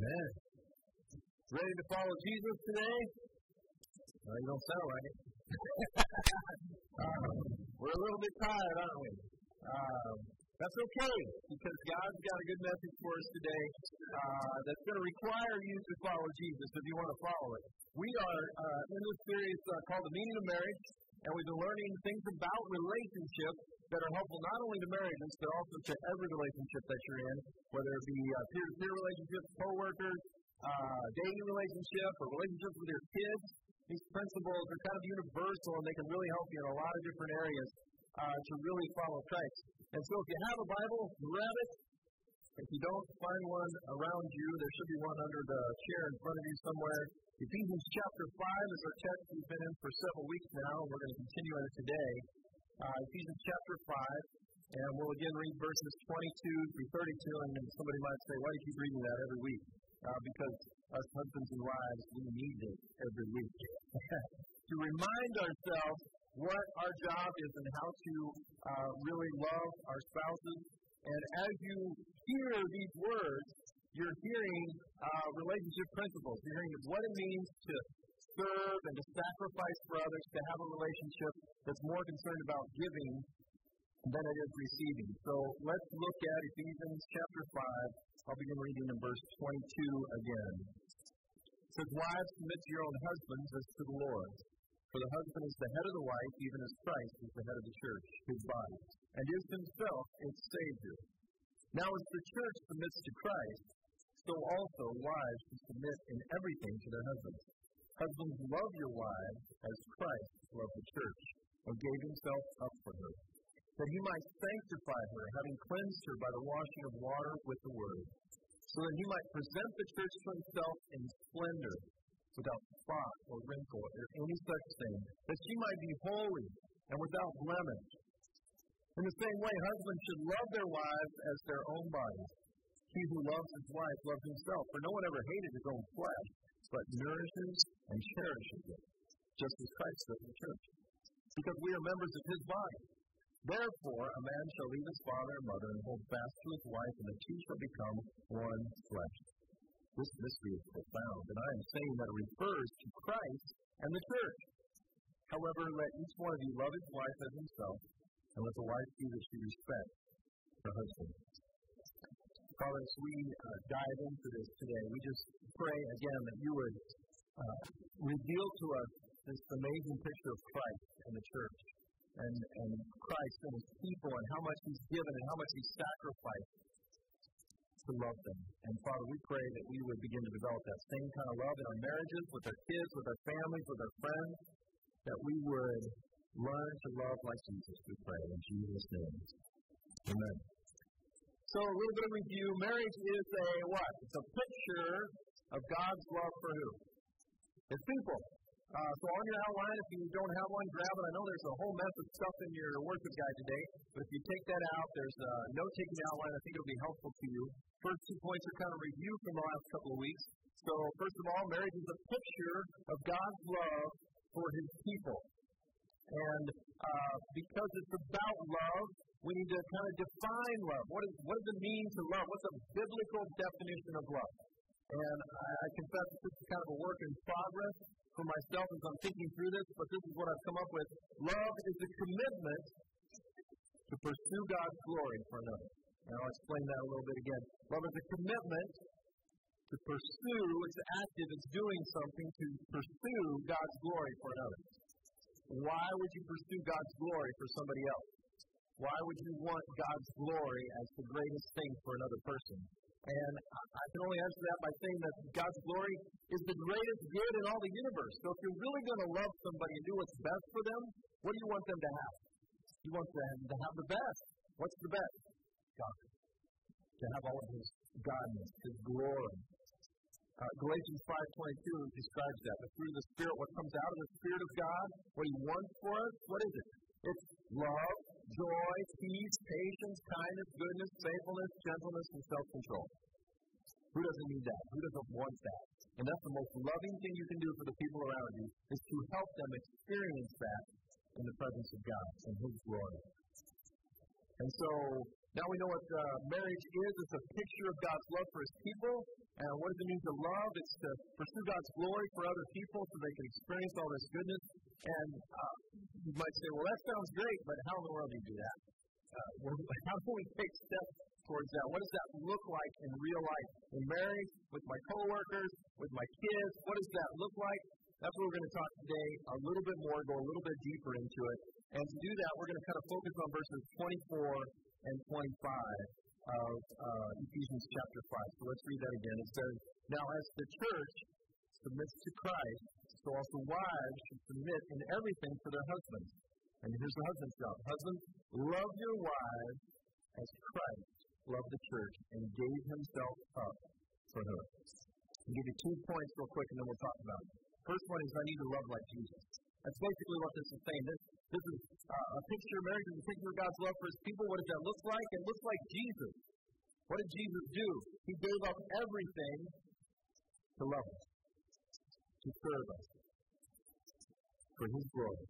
Amen. Ready to follow Jesus today? Well, you don't sound like it. We're a little bit tired, aren't we? That's okay, because God's got a good message for us today that's going to require you to follow Jesus if you want to follow it. We are in this series called The Meaning of Marriage, and we've been learning things about relationships that are helpful not only to marriages, but also to every relationship that you're in, whether it be peer-to-peer relationships, co-workers, dating relationship, or relationships with your kids. These principles are kind of universal, and they can really help you in a lot of different areas to really follow Christ. And so if you have a Bible, grab it. If you don't find one around you, there should be one under the chair in front of you somewhere. Ephesians chapter 5 is our text we've been in for several weeks now, and we're going to continue on it today. Ephesians chapter 5, and we'll again read verses 22 through 32, and then somebody might say, why do you keep reading that every week? Because us husbands and wives, we need it every week. To remind ourselves what our job is and how to really love our spouses. And as you hear these words, you're hearing relationship principles. You're hearing what it means to serve and to sacrifice for others, to have a relationship that's more concerned about giving than it is receiving. So let's look at Ephesians chapter 5. I'll begin reading in verse 22 again. It says, wives, submit to your own husbands as to the Lord. For the husband is the head of the wife, even as Christ is the head of the church, his body, and is himself its Savior. Now as the church submits to Christ, so also wives should submit in everything to their husbands. Husbands, love your wives as Christ loved the church, and gave himself up for her, that he might sanctify her, having cleansed her by the washing of water with the word, so that he might present the church to himself in splendor, without spot or wrinkle or any such thing, that she might be holy and without blemish. In the same way, husbands should love their wives as their own bodies. He who loves his wife loves himself, for no one ever hated his own flesh, but nourishes and cherishes it, just as Christ does the church, because we are members of his body. Therefore, a man shall leave his father and mother and hold fast to his wife, and the two shall become one flesh. This mystery is profound, and I am saying that it refers to Christ and the church. However, let each one of you love his wife as himself, and let the wife see that she respects her husband. Father, as we dive into this today, we just pray again that you would reveal to us this amazing picture of Christ and the church, and Christ and his people, and how much he's given and how much he's sacrificed to love them. And Father, we pray that we would begin to develop that same kind of love in our marriages, with our kids, with our families, with our friends, that we would learn to love like Jesus, we pray, in Jesus' name. Amen. So a little bit of review. Marriage is a what? It's a picture of God's love for who? His people. So on your outline, if you don't have one, grab it. I know there's a whole mess of stuff in your worship guide today, but if you take that out, there's a note-taking outline. I think it'll be helpful to you. First 2 points are kind of review from the last couple of weeks. So first of all, marriage is a picture of God's love for his people. And because it's about love, we need to kind of define love. What does it mean to love? What's a biblical definition of love? And I confess that this is kind of a work in progress for myself as I'm thinking through this, but this is what I've come up with. Love is a commitment to pursue God's glory for another. And I'll explain that a little bit again. Love is a commitment to pursue, it's active, it's doing something to pursue God's glory for another. Why would you pursue God's glory for somebody else? Why would you want God's glory as the greatest thing for another person? And I can only answer that by saying that God's glory is the greatest good in all the universe. So if you're really going to love somebody and do what's best for them, what do you want them to have? You want them to have the best. What's the best? God. To have all of his godness, his glory. Galatians 5:22 describes that. But through the Spirit, what comes out of the Spirit of God, what he wants for us, what is it? It's love, joy, peace, patience, kindness, goodness, faithfulness, gentleness, and self-control. Who doesn't need that? Who doesn't want that? And that's the most loving thing you can do for the people around you, is to help them experience that in the presence of God and his glory. And so now we know what marriage is. It's a picture of God's love for His people. And what does it mean to love? It's to pursue God's glory for other people so they can experience all this goodness. And you might say, well, that sounds great, but how in the world do you do that? How can we take steps towards that? What does that look like in real life? In marriage, with my coworkers, with my kids, what does that look like? That's what we're going to talk today a little bit more, go a little bit deeper into it. And to do that, we're going to kind of focus on verses 24 and 25 of Ephesians chapter 5. So let's read that again. It says, now as the church submits to Christ, so also wives should submit in everything to their husbands. And here's the husband's job. Husbands, love your wives as Christ loved the church and gave himself up for her. I'll give you 2 points real quick and then we'll talk about it. First one is I need to love like Jesus. That's basically what this is saying. This is a picture of marriage, is a picture of God's love for His people. What does that look like? It looks like Jesus. What did Jesus do? He gave up everything to love us, to serve us, for His glory.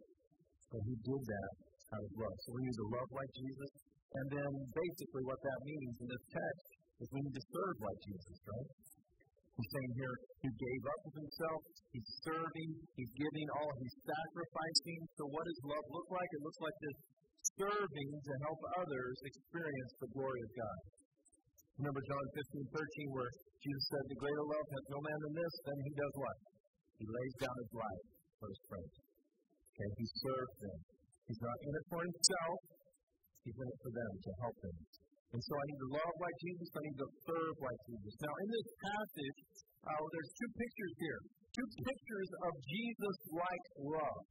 And He did that out of love. So we need to love like Jesus. And then basically what that means in this text is we need to serve like Jesus, right? He's saying here, He gave up of Himself, He's serving, He's giving all, He's sacrificing. So what does love look like? It looks like this serving to help others experience the glory of God. Remember John 15:13 where Jesus said, the greater love has no man than this, then he does what? He lays down his life for his friends. Okay, he serves them. He's not in it for himself, he's in it for them to help them. And so I need to love like Jesus, I need to serve like Jesus. Now in this passage, there's 2 pictures here. 2 pictures of Jesus-like love.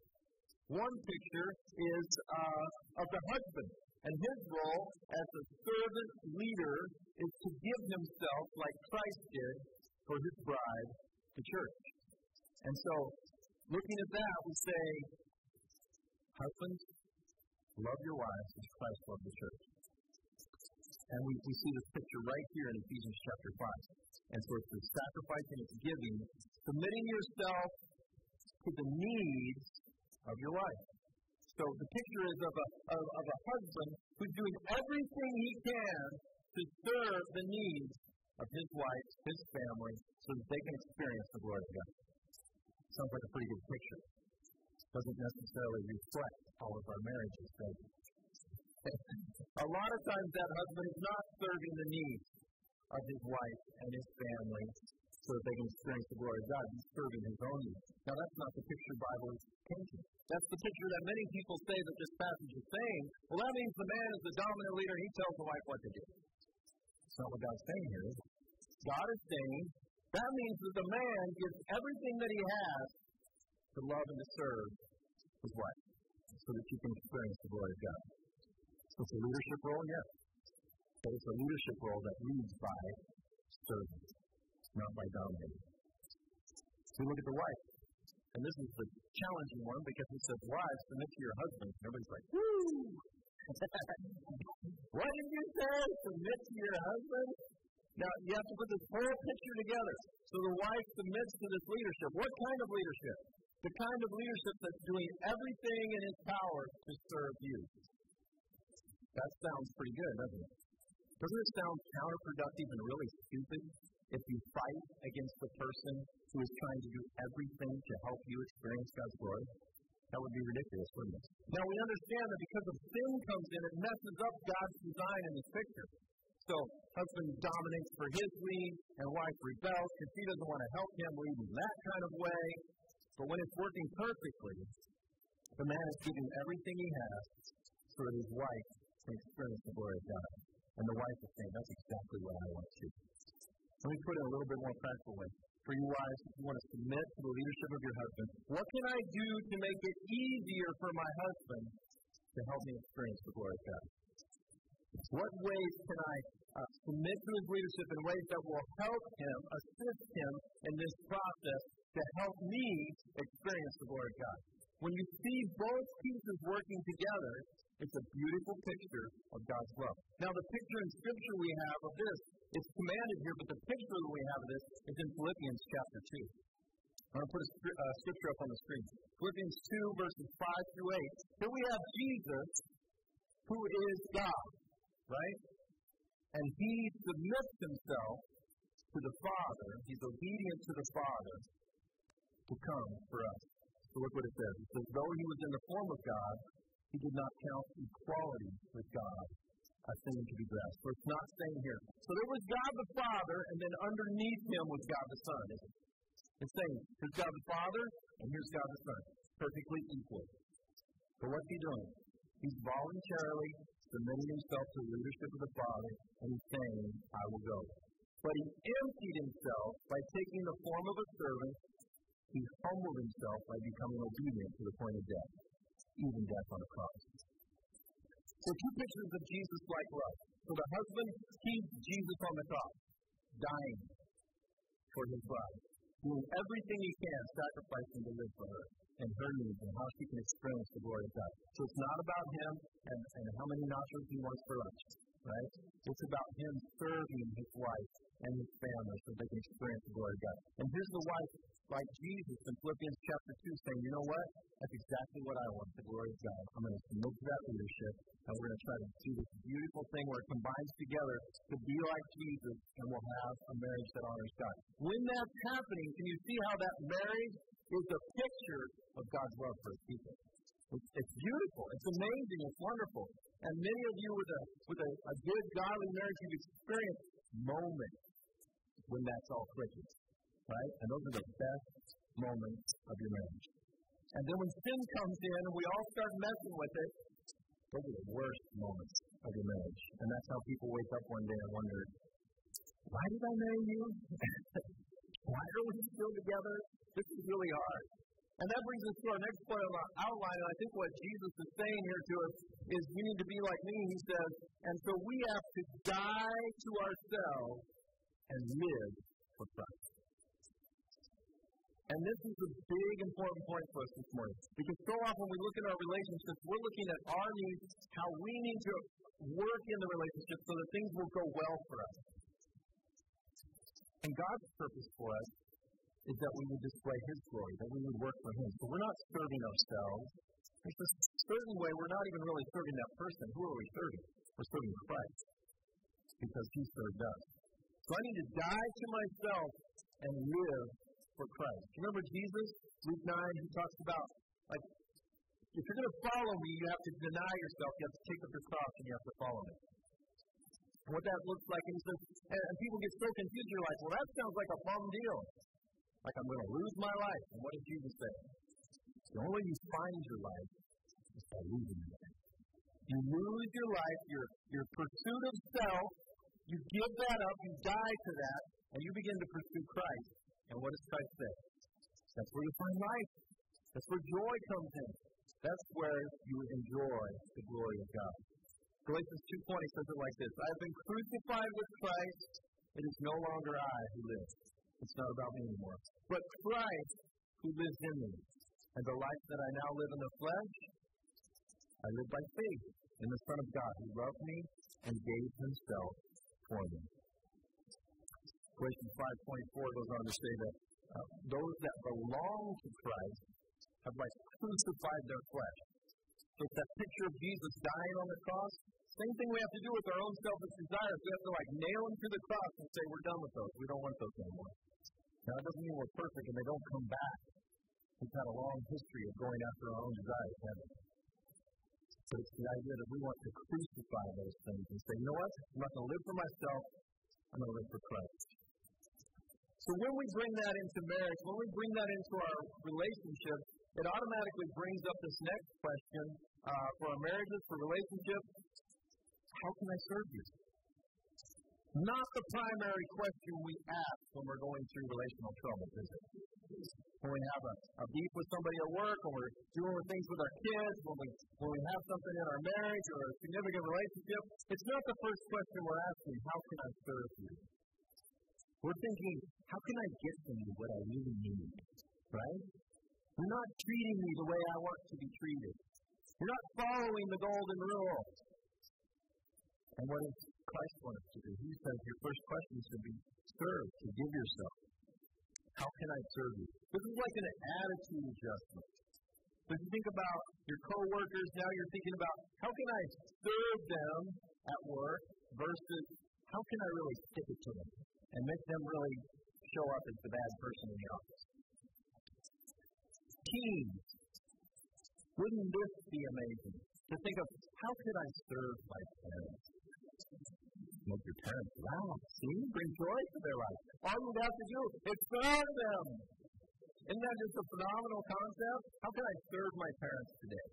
One picture is of the husband. And his role as a servant leader is to give himself like Christ did for His bride, the church. And so, looking at that, we say, husbands, love your wives as Christ loved the church. And we see this picture right here in Ephesians chapter 5. And so it's the sacrificing, it's giving, submitting yourself to the needs of your wife. So the picture is of a husband who's doing everything he can to serve the needs of his wife, his family, so that they can experience the glory of God. Sounds like a pretty good picture. Doesn't necessarily reflect all of our marriages, does it? A lot of times that husband is not serving the needs of his wife and his family so that they can experience the glory of God. He's serving his own needs. Now, that's not the picture the Bible is painting. That's the picture that many people say that this passage is saying. Well, that means the man is the dominant leader and he tells the wife what to do. That's not what God's saying here. God is saying that means that the man gives everything that he has to love and to serve his wife so that she can experience the glory of God. So it's a leadership role, yes. But it's a leadership role that leads by serving, not by dominating. So we look at the wife. And this is the challenging one because he says, wives, submit to your husband. Everybody's like, woo! What did you say? Submit to your husband? Now, you have to put this whole picture together. So the wife submits to this leadership. What kind of leadership? The kind of leadership that's doing everything in its power to serve you. That sounds pretty good, doesn't it? Doesn't it sound counterproductive and really stupid if you fight against the person who is trying to do everything to help you experience God's glory? That would be ridiculous, wouldn't it? Now, we understand that because of sin comes in, it messes up God's design in this picture. So, husband dominates for his lead, and wife rebels because he doesn't want to help him lead in that kind of way. But when it's working perfectly, the man is giving everything he has so that his wife can experience the glory of God. And the wife is saying, that's exactly what I want to. Let me put it in a little bit more practical way. For you wives, if you want to submit to the leadership of your husband, what can I do to make it easier for my husband to help me experience the glory of God? What ways can I submit to his leadership in ways that will help him, assist him in this process to help me experience the glory of God? When you see both pieces working together, it's a beautiful picture of God's love. Now, the picture in Scripture we have of this, it's commanded here, but the picture that we have of this is in Philippians chapter 2. I'm going to put a scripture up on the screen. Philippians 2, verses 5 through 8. Here we have Jesus, who is God. right? And he submits himself to the Father. He's obedient to the Father to come for us. So look what it says. It says, though he was in the form of God, he did not count equality with God a thing to be grasped. So it's not saying here. So there was God the Father, and then underneath him was God the Son, isn't it? It's saying, here's God the Father, and here's God the Son. Perfectly equal. But what's he doing? He's voluntarily submitting himself to the leadership of the Father, and he's saying, I will go. But he emptied himself by taking the form of a servant. He humbled himself by becoming obedient to the point of death, even death on a cross. So two pictures of Jesus-like love. So the husband sees Jesus on the cross, dying for his bride, doing everything he can, sacrificing to live for her and her needs and how she can experience the glory of God. So it's not about him and how many nachos he wants for lunch, right? It's about him serving his wife and his family so they can experience the glory of God. And here's the wife, like Jesus in Philippians chapter 2, saying, you know what? That's exactly what I want, the glory of God. I'm going to submit to that leadership, and we're going to try to do this beautiful thing where it combines together to be like Jesus, and we'll have a marriage that honors God. When that's happening, can you see how that marriage is a picture of God's love for his people? It's beautiful. It's amazing. It's wonderful. And many of you with a good, godly marriage, you've experienced moments when that's all clicking, right? And those are the best moments of your marriage. And then when sin comes in and we all start messing with it, those are the worst moments of your marriage. And that's how people wake up one day and wonder, why did I marry you? Why are we still together? This is really hard. And that brings us to our next point on our outline. And I think what Jesus is saying here to us is we need to be like me, he says. And so we have to die to ourselves and live for Christ. And this is a big, important point for us this morning. Because so often we look at our relationships, we're looking at our needs, how we need to work in the relationship so that things will go well for us. And God's purpose for us is that we would display his glory, that we would work for him. So we're not serving ourselves. There's a certain way we're not even really serving that person. Who are we serving? We're serving Christ because he served us. So I need to die to myself and live for Christ. Remember Jesus, Luke 9, he talks about, like, if you're going to follow me, you have to deny yourself, you have to take up your cross, and you have to follow me. And what that looks like, and he says, and people get so confused, you're like, well, that sounds like a bum deal. Like I'm going to lose my life. And what does Jesus say? The only way you find your life is by losing your life. You lose your life, your pursuit of self, you give that up, you die to that, and you begin to pursue Christ. And what does Christ say? That's where you find life. That's where joy comes in. That's where you enjoy the glory of God. Galatians 2:20 says it like this: I have been crucified with Christ. It is no longer I who live. It's not about me anymore. But Christ who lives in me. And the life that I now live in the flesh, I live by faith in the Son of God who loved me and gave himself for me. Galatians 5:24 goes on to say that those that belong to Christ have like crucified their flesh. So it's that picture of Jesus dying on the cross. Same thing we have to do with our own selfish desires. We have to like nail them to the cross and say we're done with those. We don't want those anymore. Now that doesn't mean we're perfect and they don't come back. We've had a long history of going after our own desires, haven't we? But it's the idea that we want to crucify those things and say, you know what? I'm not going to live for myself. I'm going to live for Christ. So when we bring that into marriage, when we bring that into our relationship, it automatically brings up this next question for our marriages, for relationships. How can I serve you? Not the primary question we ask when we're going through relational trouble, is it? When we have a beef with somebody at work, when we're doing things with our kids, when we have something in our marriage or a significant relationship, it's not the first question we're asking, how can I serve you? We're thinking, how can I get from you what I really need? Right? You're not treating me the way I want to be treated. You're not following the golden rule. And what does Christ want us to do? He says your first question should be serve, to give yourself. How can I serve you? This is like an attitude adjustment. So if you think about your coworkers, now you're thinking about how can I serve them at work versus how can I really stick it to them and make them really show up as the bad person in the office? Teens, wouldn't this be amazing? To think of, how could I serve my parents? Make your parents laugh, see, bring joy to their life. All you'd have to do is serve them. Isn't that just a phenomenal concept? How can I serve my parents today?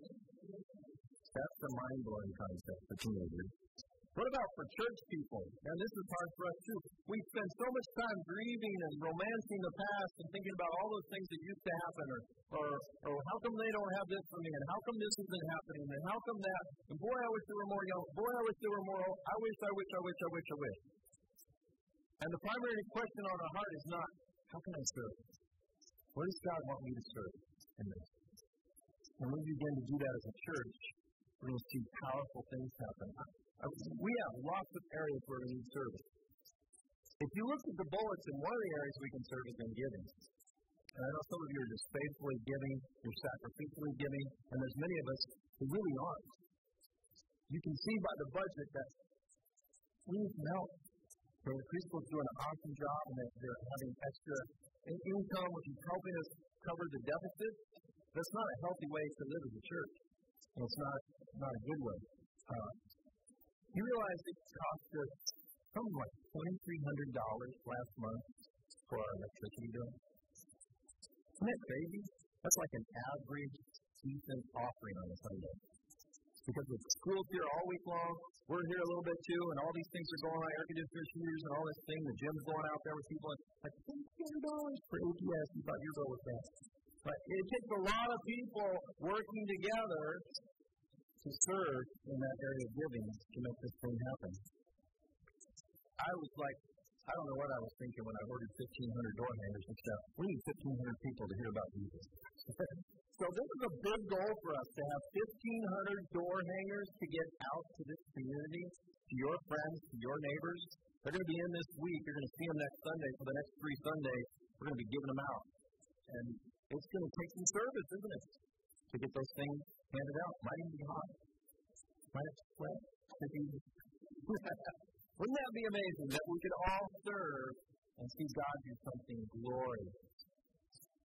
That's the mind-blowing concept for teenagers. What about for church people? And this is hard for us too. We spend so much time grieving and romancing the past and thinking about all those things that used to happen, or how come they don't have this for me, and how come this isn't happening, and how come that, and boy, I wish they were more young, boy, I wish they were more old, I wish. And the primary question on our heart is not, how can I serve? What does God want me to serve in this? When we begin to do that as a church, we're going to see powerful things happen. We have lots of areas where we need service. If you look at the bulletin, one of the areas we can serve is in giving. And I know some of you are just faithfully giving, you're sacrificially giving, and there's many of us who really aren't. You can see by the budget that we need some help. The preschool's doing an awesome job, and they're having extra income, which is helping us cover the deficit. That's not a healthy way to live as a church. And it's not a good way. You realize it cost us something like $2,300 last month for our electricity bill? Isn't that crazy? That's like an average decent offering on a Sunday. Because with school's here all week long, we're here a little bit too, and all these things are going on, air conditioners, heaters, and all this thing. The gym's going out there with people, and like $2,300 for APS. You thought your bill was that. But it takes a lot of people working together to serve in that area of giving to make this thing happen. I was like, I don't know what I was thinking when I ordered 1,500 door hangers and stuff. We need 1,500 people to hear about Jesus. So this is a big goal for us, to have 1,500 door hangers to get out to this community, to your friends, to your neighbors. They're going to be in this week. You're going to see them next Sunday. For the next 3 Sundays, we're going to be giving them out. And it's going to take some service, isn't it, to get those things handed out. Might even be hot. Might have to sweat. Wouldn't that be amazing that we could all serve and see God do something glorious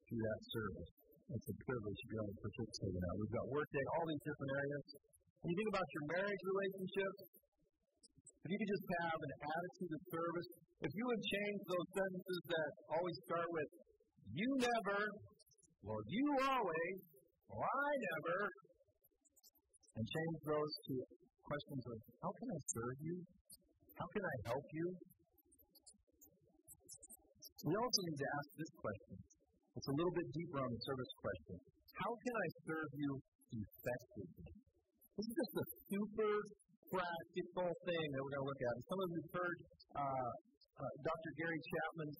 through that service? It's a privilege to be able to participate in that. We've got workday, all these different areas. When you think about your marriage relationships, if you could just have an attitude of service, if you would change those sentences that always start with, you never, well, you always, well, I never, and change those to questions of, how can I serve you? How can I help you? We also need to ask this question. It's a little bit deeper on the service question. How can I serve you effectively? This is just a super practical thing that we're going to look at. And some of you have heard Dr. Gary Chapman's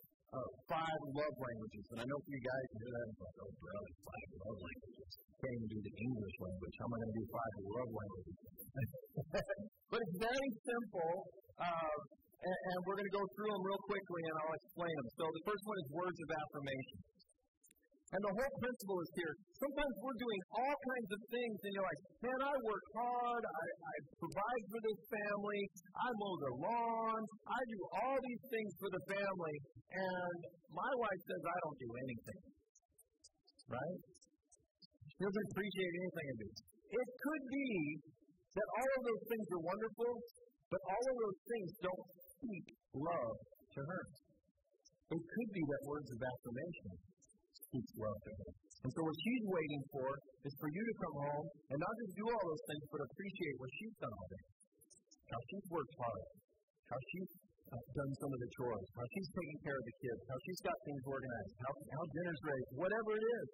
5 love languages. And I know for you guys, you hear that and like, oh, bro, 5 love languages. Can't even do the English language. How am I going to do 5 love languages? But it's very simple. And we're going to go through them real quickly, and I'll explain them. So the first one is words of affirmation. And the whole principle is here. Sometimes we're doing all kinds of things, and you're like, man, I work hard, I provide for this family, I mow the lawn, I do all these things for the family, and my wife says I don't do anything. Right? She doesn't appreciate anything I do. It could be that all of those things are wonderful, but all of those things don't speak love to her. It could be that words of affirmation speaks love to her. And so what she's waiting for is for you to come home and not just do all those things, but appreciate what she's done all day. How she's worked hard. How she's done some of the chores. How she's taking care of the kids. How she's got things organized. How dinner's ready. Whatever it is.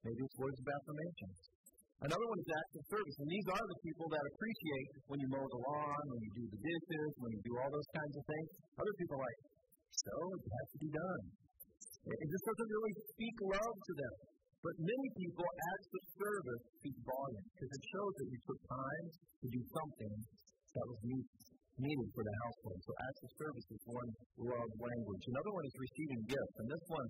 Maybe it's words of affirmation. Another one is acts of service. And these are the people that appreciate when you mow the lawn, when you do the dishes, when you do all those kinds of things. Other people are like, so it has to be done. It just doesn't really speak love to them. But many people, acts of service speak volumes because it shows that you took time to do something that was needed for the household. So acts of service is one love language. Another one is receiving gifts. And this one,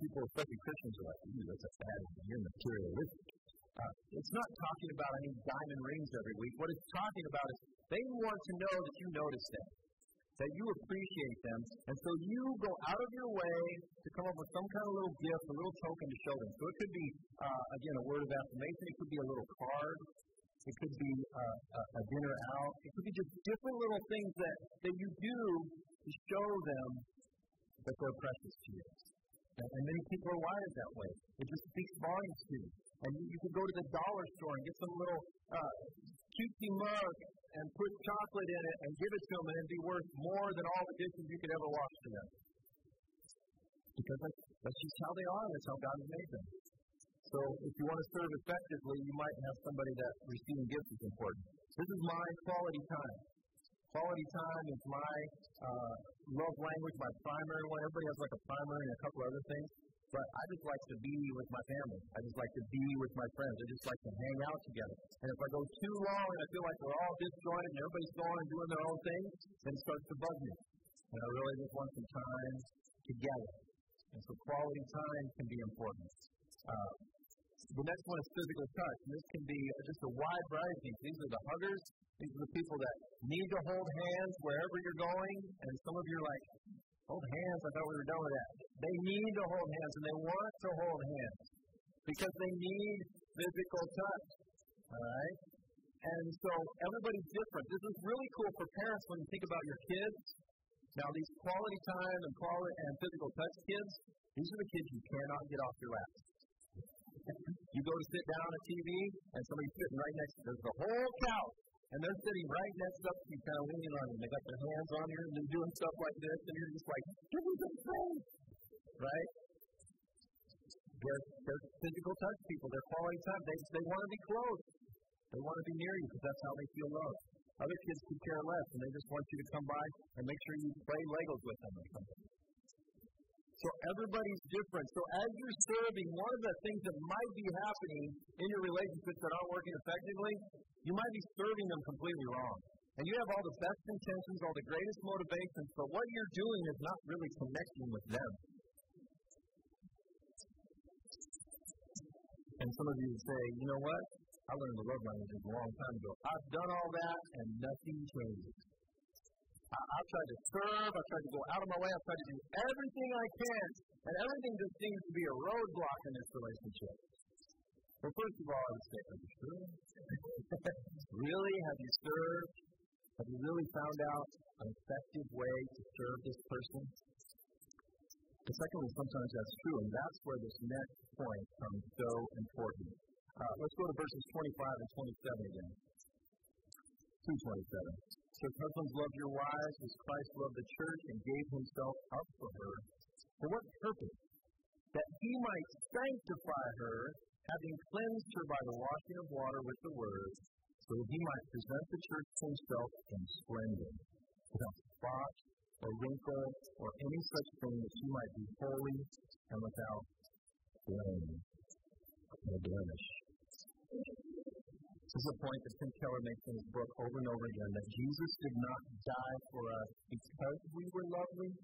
people, especially Christians, are like, ooh, that's a bad one. You're materialistic. It's not talking about any diamond rings every week. What it's talking about is They want to know that you notice them, that you appreciate them, and so you go out of your way to come up with some kind of little gift, a little token to show them. So it could be, again, a word of affirmation. It could be a little card. It could be a dinner out. It could be just different little things that you do to show them that they're precious to you. And many people are wired that way. It just speaks volumes to you. And you could go to the dollar store and get some little cutesy mug and put chocolate in it and give it to them, and it'd be worth more than all the dishes you could ever wash for them. Because that's just how they are. That's how God has made them. So if you want to serve effectively, you might have somebody that receiving gifts is important. This is my quality time. Quality time is my love language, my primary one. Everybody has like a primary and a couple other things. But I just like to be with my family. I just like to be with my friends. I just like to hang out together. And if I go too long and I feel like we're all disjointed and everybody's going and doing their own thing, then it starts to bug me. And I really just want some time together. And so quality time can be important. The next one is physical touch. And this can be just a wide variety of things. These are the huggers. These are the people that need to hold hands wherever you're going. And some of you are like, hold hands? I thought we were done with that. They need to hold hands, and they want to hold hands because they need physical touch. All right? And so everybody's different. This is really cool for parents when you think about your kids. Now, these quality time and physical touch kids, these are the kids you cannot get off your lap. You go to sit down at TV, and somebody's sitting right next to you. There's the whole couch, and they're sitting right next up to you, kind of leaning on you. They got their hands on you, and they're doing stuff like this, and you're just like, give me some space, right? They're physical touch people. They're quality time. They want to be close. They want to be near you because that's how they feel loved. Other kids could care less, and they just want you to come by and make sure you play Legos with them or something. So everybody's different. So as you're serving, one of the things that might be happening in your relationships that aren't working effectively, you might be serving them completely wrong. And you have all the best intentions, all the greatest motivations, but what you're doing is not really connecting with them. And some of you say, you know what? I learned the love languages a long time ago. I've done all that and nothing changes. I've tried to serve, I've tried to go out of my way, I've tried to do everything I can, and everything just seems to be a roadblock in this relationship. Well, first of all, I would say, are you sure? Really? Have you served? Have you really found out an effective way to serve this person? Secondly, sometimes that's true, and that's where this next point becomes so important. Let's go to verses 25 and 27 again. 2:27. So husbands, love your wives as Christ loved the church and gave himself up for her. For what purpose? That he might sanctify her, having cleansed her by the washing of water with the word, so that he might present the church to himself in splendor, without spot or wrinkle or any such thing, that she might be holy and without blame or blemish. This is a point that Tim Keller makes in his book over and over again, that Jesus did not die for us because we were lovely.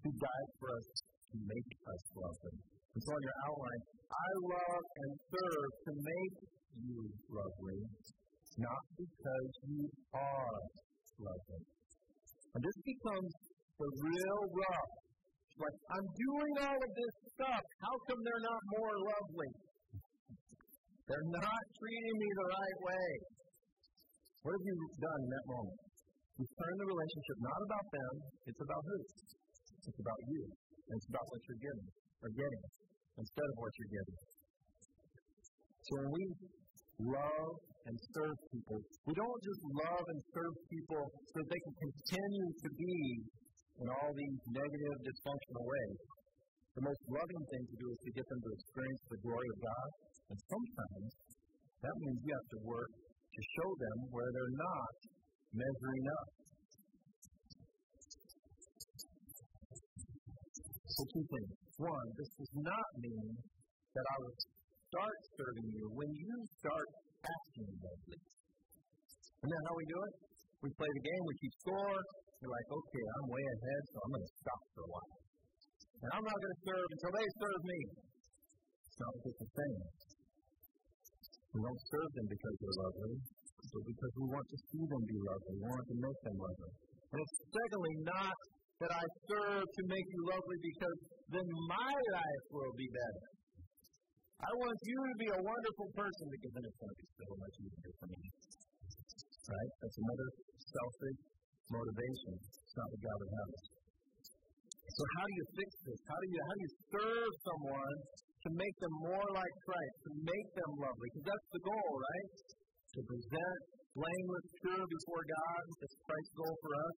He died for us to make us lovely. And so on your outline, I love and serve to make you lovely, not because you are lovely. And this becomes the real rub. It's like, I'm doing all of this stuff. How come they're not more lovely? They're not treating me the right way. What have you done in that moment? You've turned the relationship not about them, it's about who? It's about you. And it's about what you're getting, instead of what you're getting. So when we love and serve people, we don't just love and serve people so that they can continue to be in all these negative, dysfunctional ways. The most loving thing to do is to get them to experience the glory of God. And sometimes that means you have to work to show them where they're not measuring up. So two things. One, this does not mean that I will start serving you when you start asking me about this. Isn't that how we do it? We play the game, we keep score. You're like, okay, I'm way ahead, so I'm going to stop for a while. And I'm not going to serve until they serve me. It's not what this is saying. We don't serve them because they're lovely. but because we want to see them be lovely. We want to make them lovely. And it's secondly not that I serve to make you lovely because then my life will be better. I want you to be a wonderful person because then it's going to be so much easier for me. Right? That's another selfish motivation. It's not what God would have us. So how do you fix this? How do you serve someone to make them more like Christ, to make them lovely? Because that's the goal, right? To present blameless, pure before God. That's Christ's goal for us.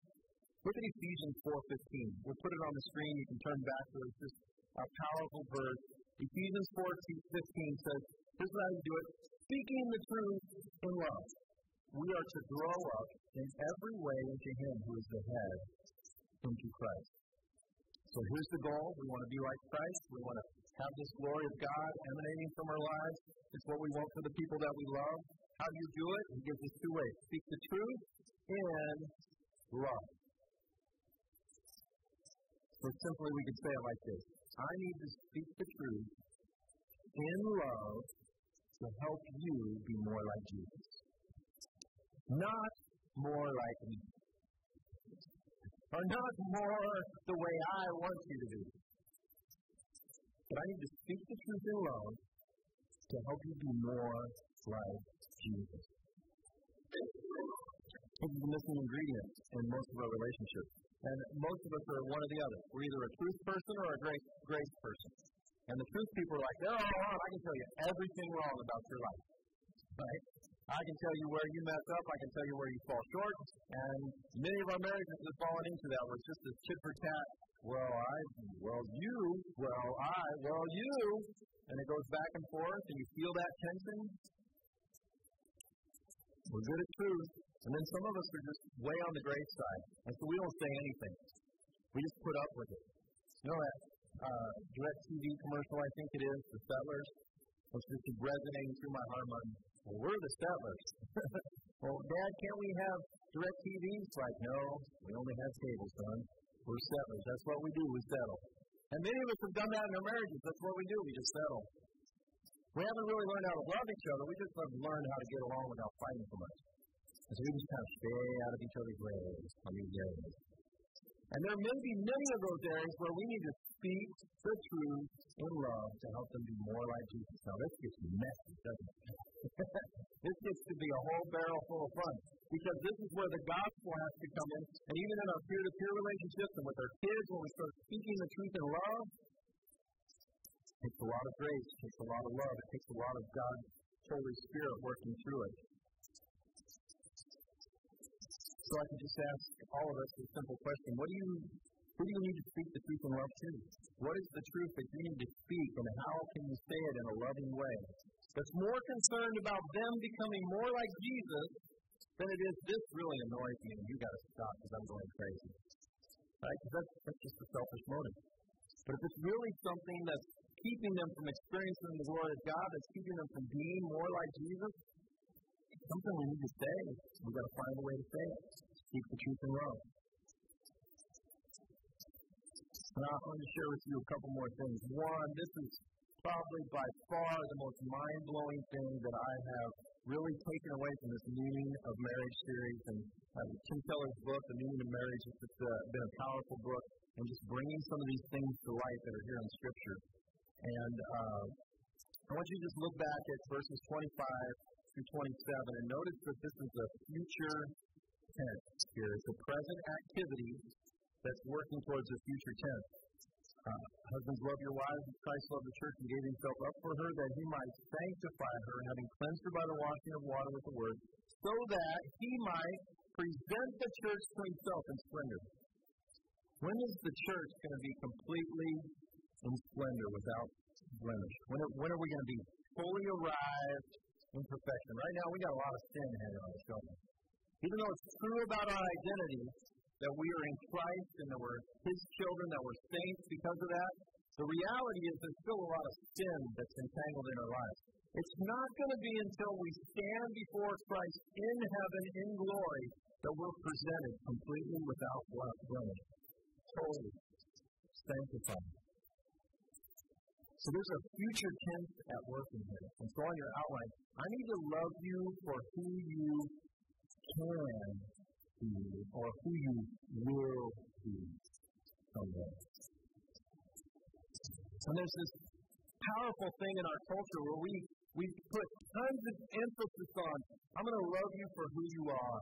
Look at Ephesians 4:15. We'll put it on the screen. You can turn back to it. It's just a powerful verse. Ephesians 4:15 says, this is how you do it. Speaking the truth in love, we are to grow up in every way into Him who is the head, into Christ. So here's the goal. We want to be like Christ. We want to have this glory of God emanating from our lives. It's what we want for the people that we love. How do you do it? He gives us two ways. Speak the truth and love. So simply we could say it like this. I need to speak the truth in love to help you be more like Jesus. Not more like me. Or not more the way I want you to be. But I need to speak the truth in love to help you be more like Jesus. This is the missing ingredient in most of our relationships. And most of us are one or the other. We're either a truth person or a grace person. And the truth people are like, oh, I can tell you everything wrong about your life. Right? I can tell you where you mess up. I can tell you where you fall short. And many of our marriages have fallen into that where it's just this tit for tat. You. And it goes back and forth, and you feel that tension. We're good at truth. And then some of us are just way on the grace side. And so we don't say anything. We just put up with it. You know that DirecTV commercial, I think it is, the Settlers? It's just resonating through my heart. Well, we're the Settlers. Well, Dad, can't we have DirecTV? It's like, no, we only have cable, son. We're settlers. That's what we do. We settle. And many of us have done that in our marriages. That's what we do. We just settle. We haven't really learned how to love each other. We just have learned how to get along without fighting so much. And so we just kind of stay out of each other's ways on these areas. And there may be many of those areas where we need to speak the truth in love to help them be more like Jesus. Now, this gets messy, doesn't it? This gets to be a whole barrel full of fun. Because this is where the gospel has to come in. And even in our peer-to-peer relationships and with our kids, when we start speaking the truth in love, it takes a lot of grace, it takes a lot of love, it takes a lot of God's Holy Spirit working through it. So I can just ask all of us a simple question. Who do you need to speak the truth in love to? What is the truth that you need to speak, and how can you say it in a loving way? That's more concerned about them becoming more like Jesus than it is, this really annoys me, and you got to stop because I'm going crazy. Right? Because that's just a selfish motive. But if it's really something that's keeping them from experiencing the glory of God, that's keeping them from being more like Jesus, something we need to say. We've got to find a way to say it. Speak the truth in love. And I want to share with you a couple more things. One, this is probably by far the most mind-blowing thing that I have really taken away from this Meaning of Marriage series. And Tim Keller's book, The Meaning of Marriage, has just been a powerful book and just bringing some of these things to light that are here in Scripture. And I want you to just look back at verses 25 through 27 and notice that this is a future tense here. It's a present activity that's working towards a future tense. Husbands, love your wives as Christ loved the church and gave himself up for her, that he might sanctify her, having cleansed her by the washing of water with the word, so that he might present the church to himself in splendor. When is the church going to be completely in splendor without blemish? When are we going to be fully arrived in perfection? Right now, we got a lot of sin hanging on us, don't we? Even though it's true about our identity, that we are in Christ and that we're his children, that we're saints because of that, the reality is there's still a lot of sin that's entangled in our lives. It's not going to be until we stand before Christ in heaven in glory that we're presented completely without blemish, holy, sanctified. So there's a future tense at work in here. And so on your outline, I need to love you for who you can be or who you will be someday. And there's this powerful thing in our culture where we put tons of emphasis on, I'm going to love you for who you are.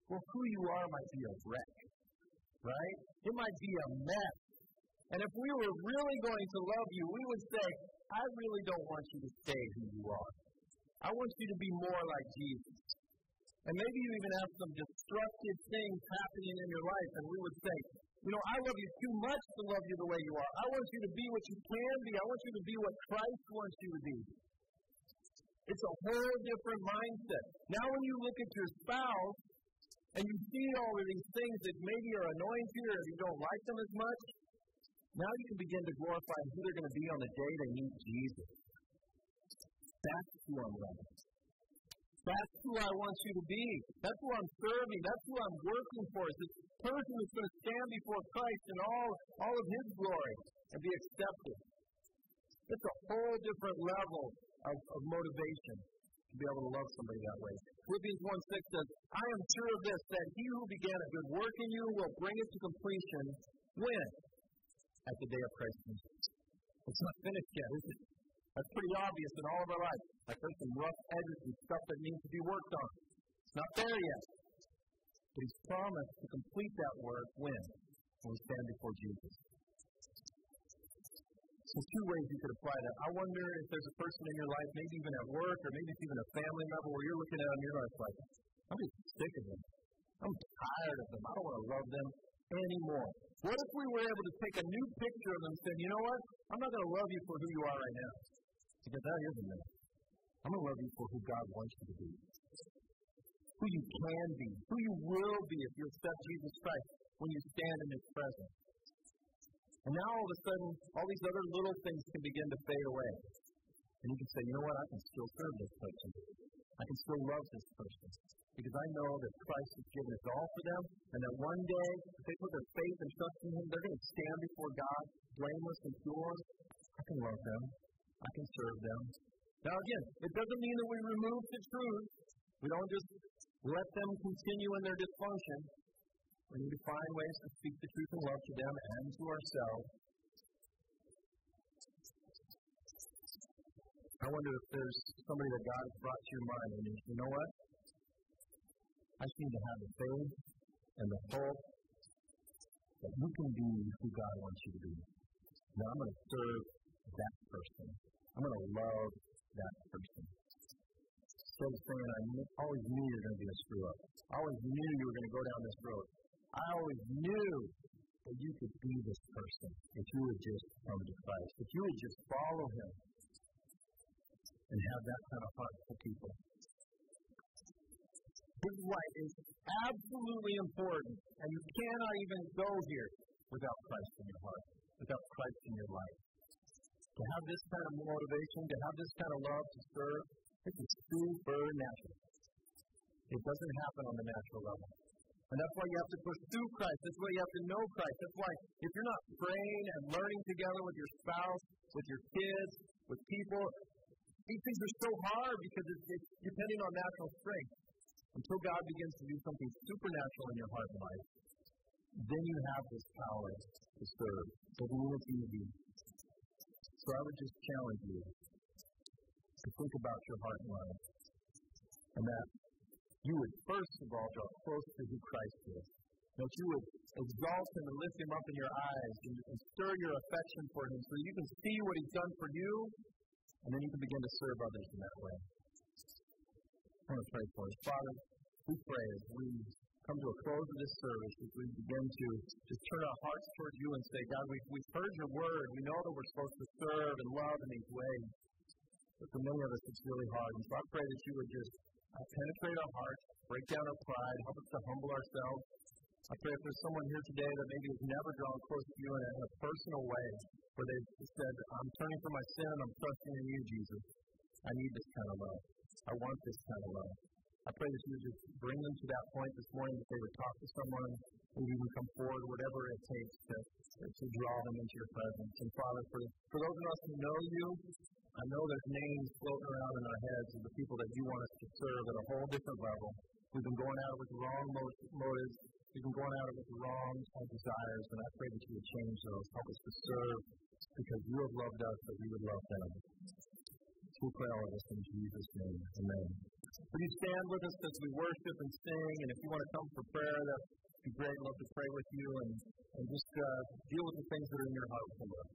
Well, who you are might be a wreck, right? It might be a mess. And if we were really going to love you, we would say, I really don't want you to stay who you are. I want you to be more like Jesus. And maybe you even have some destructive things happening in your life, and we would say, I love you too much to love you the way you are. I want you to be what you can be. I want you to be what Christ wants you to be. It's a whole different mindset. Now when you look at your spouse, and you see all of these things that maybe are annoying to you or you don't like them as much, now you can begin to glorify who they're going to be on the day they meet Jesus. That's who I'm loving. That's who I want you to be. That's who I'm serving. That's who I'm working for. It's this person who's going to stand before Christ in all of His glory and be accepted. It's a whole different level of motivation to be able to love somebody that way. Philippians 1:6 says, I am sure of this, that He who began a good work in you will bring it to completion. When? At the day of Christ Jesus. It's not finished yet, is it? That's pretty obvious in all of our lives. Like there's some rough edges and stuff that needs to be worked on. It's not there yet. But He's promised to complete that work when? When we stand before Jesus. So two ways you could apply that. I wonder if there's a person in your life, maybe even at work, or maybe it's even a family member where you're looking at them and you're like, I'm just sick of them. I'm tired of them. I don't want to love them anymore. What if we were able to take a new picture of them and say, you know what? I'm not going to love you for who you are right now. Because that is a mess. I'm going to love you for who God wants you to be. Who you can be. Who you will be if you accept Jesus Christ when you stand in His presence. And now all of a sudden, all these other little things can begin to fade away. And you can say, you know what? I can still serve this person. I can still love this person. Because I know that Christ has given it all for them, and that one day, if they put their faith and trust in Him, they're going to stand before God, blameless and pure. I can love them. I can serve them. Now again, it doesn't mean that we remove the truth. We don't just let them continue in their dysfunction. We need to find ways to speak the truth and love to them and to ourselves. I wonder if there's somebody that God has brought to your mind and you know what? I just need to have the faith and the hope that you can be who God wants you to be. Now I'm going to serve that person. I'm going to love that person. Instead of saying, I always knew you were going to be a screw-up. I always knew you were going to go down this road. I always knew that you could be this person if you would just come to Christ. If you would just follow Him and have that kind of heart for people. This is why it is absolutely important, and you cannot even go here without Christ in your heart, without Christ in your life. To have this kind of motivation, to have this kind of love to serve, this is supernatural. It doesn't happen on the natural level. And that's why you have to pursue Christ. That's why you have to know Christ. That's why if you're not praying and learning together with your spouse, with your kids, with people, these things are so hard because it's depending on natural strength. Until God begins to do something supernatural in your heart and life, then you have this power to serve. Doesn't mean it's easy. So I would just challenge you to think about your heart and life. And that you would first of all draw close to who Christ is. That you would exalt Him and lift Him up in your eyes and stir your affection for Him so you can see what He's done for you, and then you can begin to serve others in that way. I want to pray for us. Father, we pray as we come to a close of this service, as we begin to just turn our hearts towards You and say, God, we've heard Your word. We know that we're supposed to serve and love in these ways. But for many of us, it's really hard. And so I pray that You would just penetrate our hearts, break down our pride, help us to humble ourselves. I pray if there's someone here today that maybe has never drawn close to You in a personal way, where they've said, I'm turning from my sin, I'm trusting in You, Jesus. I need this kind of love. I want this kind of love. I pray that you would just bring them to that point this morning, that they would talk to someone, maybe even come forward, whatever it takes to draw them into your presence. And Father, for those of us who know you, I know there's names floating around in our heads of the people that you want us to serve at a whole different level. We've been going at it with the wrong motives. We've been going at it with the wrong desires, and I pray that you would change those. Help us to serve because you have loved us, that we would love them. So we pray all of this in Jesus' name. Amen. Will you stand with us as we worship and sing? And if you want to come for prayer, that would be great. I'd love to pray with you and just deal with the things that are in your heart for us.